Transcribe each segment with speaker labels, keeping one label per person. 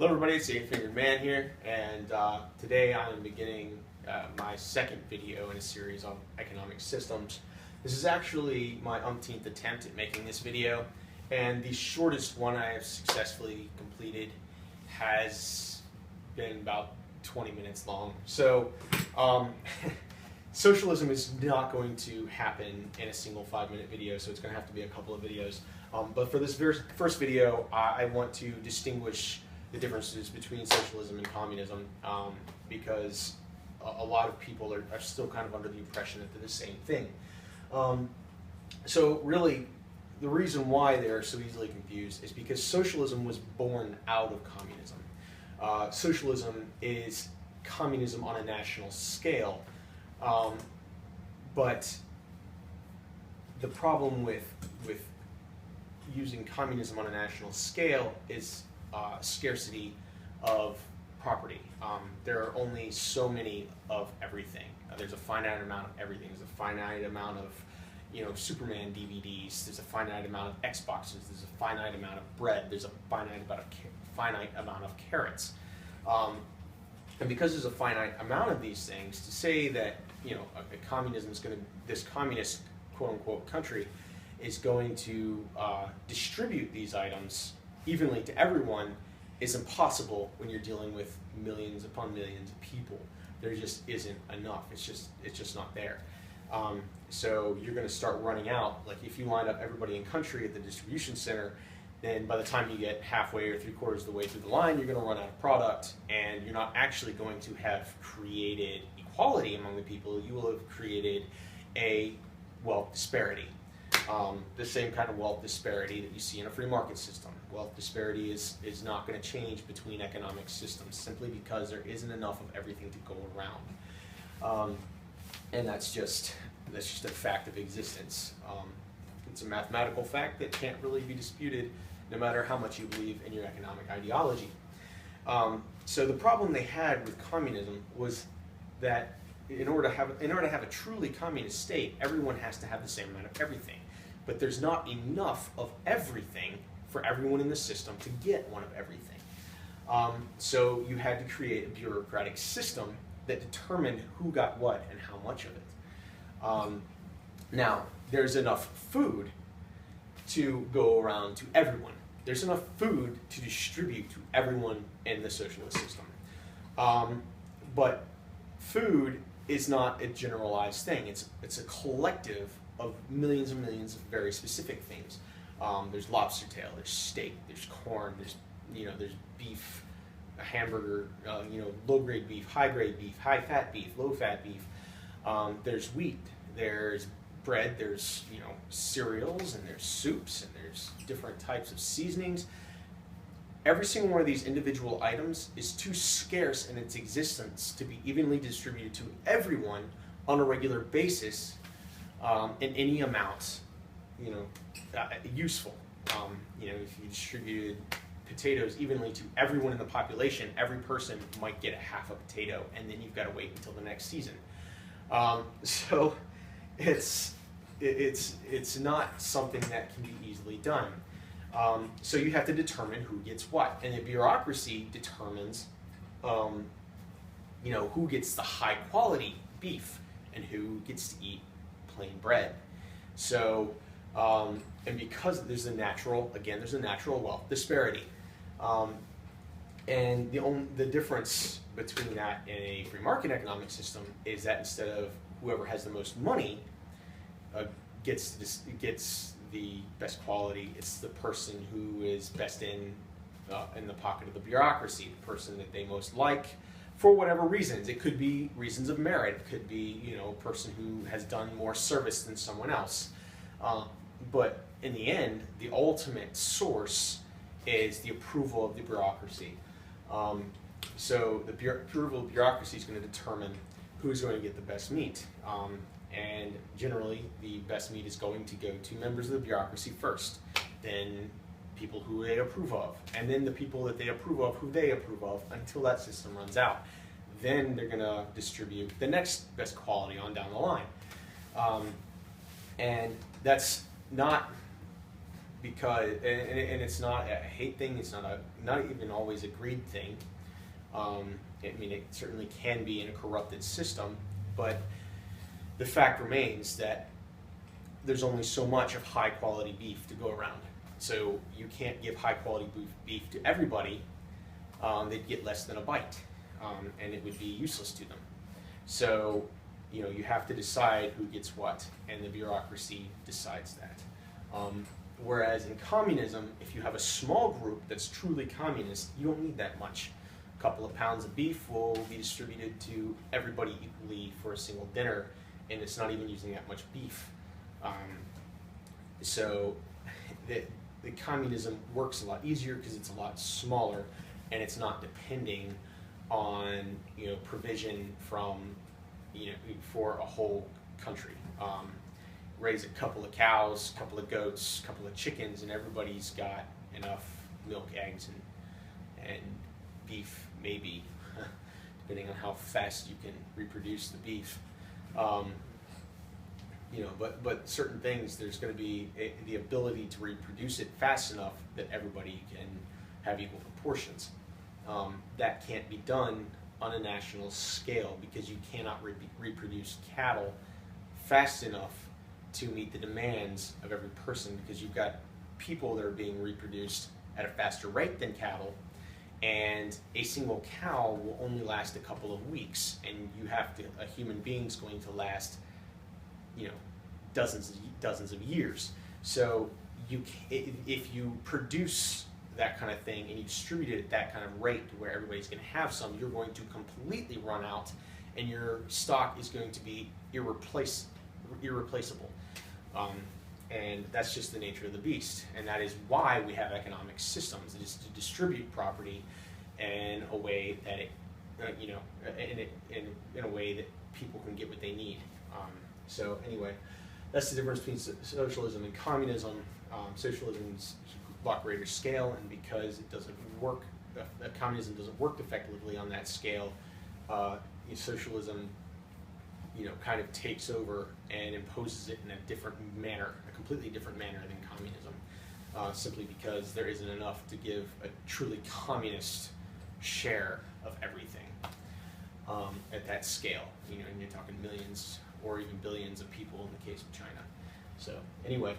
Speaker 1: Hello everybody, it's the Eight-Fingered Man here, and today I'm beginning my second video in a series on economic systems. This is actually my umpteenth attempt at making this video, and the shortest one I have successfully completed has been about 20 minutes long. So, socialism is not going to happen in a single 5-minute video, so it's going to have to be a couple of videos. But for this first video, I want to distinguish the differences between socialism and communism, because a lot of people are still kind of under the impression that they're the same thing. So really, the reason why they're so easily confused is because socialism was born out of communism. Socialism is communism on a national scale, but the problem with using communism on a national scale is scarcity of property. There are only so many of everything. There's a finite amount of everything. There's a finite amount of, Superman DVDs. There's a finite amount of Xboxes. There's a finite amount of bread. There's a finite amount of carrots. And because there's a finite amount of these things, to say that this communist quote-unquote country is going to distribute these items evenly to everyone is impossible when you're dealing with millions upon millions of people. There just isn't enough. It's just not there. So you're going to start running out. Like if you line up everybody in country at the distribution center, then by the time you get halfway or 3/4 of the way through the line, you're going to run out of product, and you're not actually going to have created equality among the people. You will have created a wealth disparity. The same kind of wealth disparity that you see in a free market system. Wealth disparity is not going to change between economic systems simply because there isn't enough of everything to go around. And that's just a fact of existence. It's a mathematical fact that can't really be disputed no matter how much you believe in your economic ideology. So the problem they had with communism was that in order to have a truly communist state, everyone has to have the same amount of everything. But there's not enough of everything for everyone in the system to get one of everything. So you had to create a bureaucratic system that determined who got what and how much of it. Now, there's enough food to go around to everyone. There's enough food to distribute to everyone in the socialist system. But food is not a generalized thing. It's a collective of millions and millions of very specific things. There's lobster tail, there's steak, there's corn, there's beef, a hamburger, low-grade beef, high-grade beef, high-fat beef, low-fat beef. There's wheat, there's bread, there's cereals, and there's soups, and there's different types of seasonings. Every single one of these individual items is too scarce in its existence to be evenly distributed to everyone on a regular basis in any amount, useful. If you distributed potatoes evenly to everyone in the population, every person might get a half a potato, and then you've got to wait until the next season. So it's not something that can be easily done. So you have to determine who gets what, and the bureaucracy determines, who gets the high quality beef and who gets to eat plain bread. So, and because there's a natural wealth disparity, and the difference between that and a free market economic system is that instead of whoever has the most money gets the best quality, it's the person who is best in the pocket of the bureaucracy, the person that they most like for whatever reasons. It could be reasons of merit. It could be a person who has done more service than someone else. But in the end, the ultimate source is the approval of the bureaucracy. So the approval of the bureaucracy is going to determine who's going to get the best meat. And generally, the best meat is going to go to members of the bureaucracy first, then people who they approve of, and then the people that they approve of who they approve of until that system runs out. Then they're going to distribute the next best quality on down the line. And that's not because and it's not a hate thing. It's not even always a greed thing. I mean, it certainly can be in a corrupted system, but the fact remains that there's only so much of high quality beef to go around. So you can't give high quality beef to everybody. They'd get less than a bite, and it would be useless to them. So, you know, you have to decide who gets what, and the bureaucracy decides that. Whereas in communism, if you have a small group that's truly communist, you don't need that much. A couple of pounds of beef will be distributed to everybody equally for a single dinner, and it's not even using that much beef. So the communism works a lot easier because it's a lot smaller, and it's not depending on, you know, provision from, you know, for a whole country. Raise a couple of cows, a couple of goats, a couple of chickens, and everybody's got enough milk, eggs, and beef, maybe, depending on how fast you can reproduce the beef. You know, but certain things, there's going to be the ability to reproduce it fast enough that everybody can have equal proportions. That can't be done on a national scale because you cannot reproduce cattle fast enough to meet the demands of every person, because you've got people that are being reproduced at a faster rate than cattle, and a single cow will only last a couple of weeks, and you have to, a human being's going to last, you know, dozens of years. So if you produce that kind of thing and you distribute it at that kind of rate to where everybody's going to have some, you're going to completely run out, and your stock is going to be irreplaceable. And that's just the nature of the beast, and that is why we have economic systems, is to distribute property in a way that it, you know, in a way that people can get what they need. So anyway, that's the difference between socialism and communism. Socialism is a lot greater scale, and because it doesn't work, communism doesn't work effectively on that scale, socialism, you know, kind of takes over and imposes it in a different manner, a completely different manner than communism, simply because there isn't enough to give a truly communist share of everything at that scale. You know, and you're talking millions or even billions of people in the case of China. So anyway,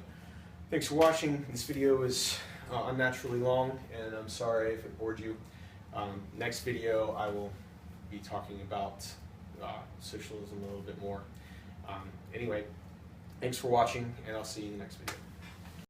Speaker 1: thanks for watching. This video is unnaturally long, and I'm sorry if it bored you. Next video, I will be talking about socialism a little bit more. Anyway, thanks for watching, and I'll see you in the next video.